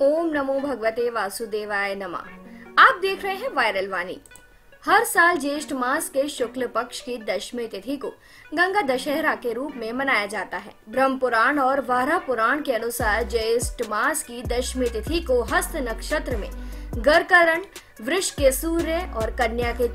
ओम नमो भगवते वासुदेवाय नमः। आप देख रहे हैं वायरल वाणी। हर साल ज्येष्ठ मास के शुक्ल पक्ष की दशमी तिथि को गंगा दशहरा के रूप में मनाया जाता है। ब्रह्म पुराण और वाराह पुराण के अनुसार ज्येष्ठ मास की दशमी तिथि को हस्त नक्षत्र में गर्करण, वृष के सूर्य और कन्या के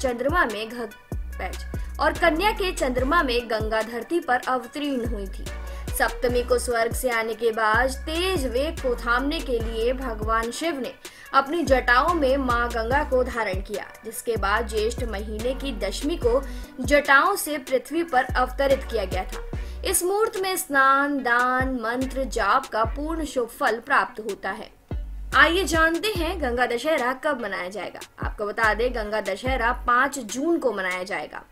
चंद्रमा में गंगा धरती पर अवतीर्ण हुई थी। सप्तमी को स्वर्ग से आने के बाद तेज वेग को थामने के लिए भगवान शिव ने अपनी जटाओं में मां गंगा को धारण किया, जिसके बाद ज्येष्ठ महीने की दशमी को जटाओं से पृथ्वी पर अवतरित किया गया था। इस मुहूर्त में स्नान, दान, मंत्र जाप का पूर्ण शुभ फल प्राप्त होता है। आइए जानते हैं गंगा दशहरा कब मनाया जाएगा। आपको बता दें, गंगा दशहरा 5 जून को मनाया जाएगा।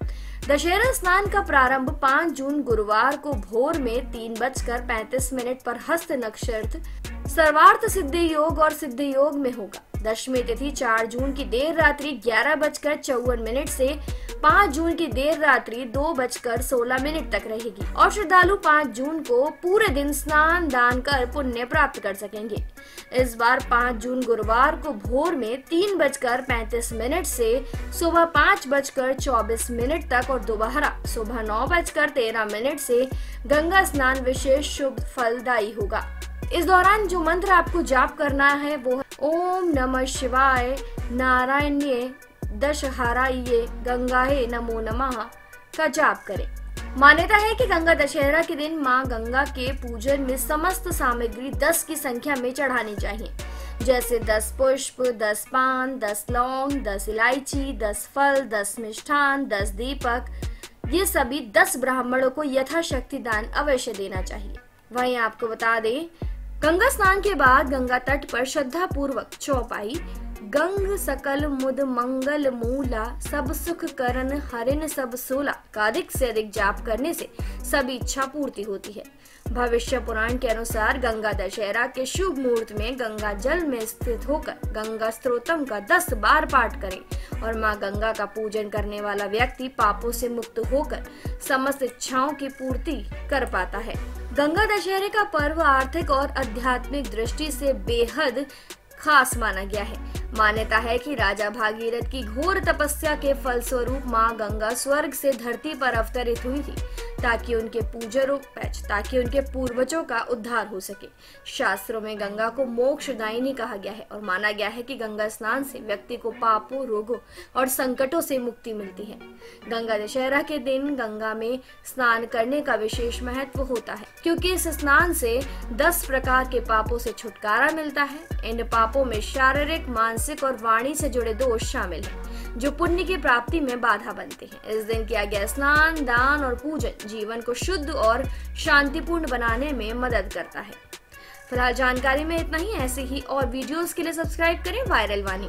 दशहरा स्नान का प्रारंभ 5 जून गुरुवार को भोर में 3:35 पर हस्त नक्षत्र सर्वार्थ सिद्धि योग और सिद्धि योग में होगा। दशमी तिथि 4 जून की देर रात्रि 11:54 से 5 जून की देर रात्रि 2:16 तक रहेगी और श्रद्धालु 5 जून को पूरे दिन स्नान दान कर पुण्य प्राप्त कर सकेंगे। इस बार 5 जून गुरुवार को भोर में 3:35 से सुबह 5:24 तक और दोपहर सुबह 9:13 से गंगा स्नान विशेष शुभ फलदायी होगा। इस दौरान जो मंत्र आपको जाप करना है वो है ओम नमः शिवाय नारायण्ये दशहराये गंगाए नमो नमः का जाप करें। मान्यता है कि गंगा दशहरा के दिन मां गंगा के पूजन में समस्त सामग्री 10 की संख्या में चढ़ानी चाहिए, जैसे 10 पुष्प, 10 पान, 10 लौंग, 10 इलायची, 10 फल, 10 मिष्ठान, 10 दीपक। ये सभी 10 ब्राह्मणों को यथाशक्ति दान अवश्य देना चाहिए। वहीं आपको बता दें, गंगा स्नान के बाद गंगा तट पर श्रद्धा पूर्वक चौपाई गंग सकल मुद मंगल मूला सब सुख करन हरिन सब सोला का अधिक से अधिक जाप करने से सभी इच्छा पूर्ति होती है। भविष्य पुराण के अनुसार गंगा दशहरा के शुभ मुहूर्त में गंगा जल में स्थित होकर गंगा स्तोत्रम का 10 बार पाठ करें और मां गंगा का पूजन करने वाला व्यक्ति पापों से मुक्त होकर समस्त इच्छाओं की पूर्ति कर पाता है। गंगा दशहरे का पर्व आर्थिक और आध्यात्मिक दृष्टि से बेहद खास माना गया है। मान्यता है कि राजा भागीरथ की घोर तपस्या के फलस्वरूप मां गंगा स्वर्ग से धरती पर अवतरित हुई थी ताकि उनके पूर्वजों का उद्धार हो सके। शास्त्रों में गंगा को मोक्षदायिनी कहा गया है और माना गया है कि गंगा स्नान से व्यक्ति को पापों, रोगों और संकटों से मुक्ति मिलती है। गंगा दशहरा के दिन गंगा में स्नान करने का विशेष महत्व होता है, क्योंकि इस स्नान से 10 प्रकार के पापों से छुटकारा मिलता है। इन पापों में शारीरिक, मानसिक और वाणी से जुड़े दोष शामिल हैं, जो पुण्य की प्राप्ति में बाधा बनते हैं। इस दिन किया गया स्नान, दान और पूजन जीवन को शुद्ध और शांतिपूर्ण बनाने में मदद करता है। फिलहाल जानकारी में इतना ही। ऐसे ही और वीडियोस के लिए सब्सक्राइब करें वायरल वाणी।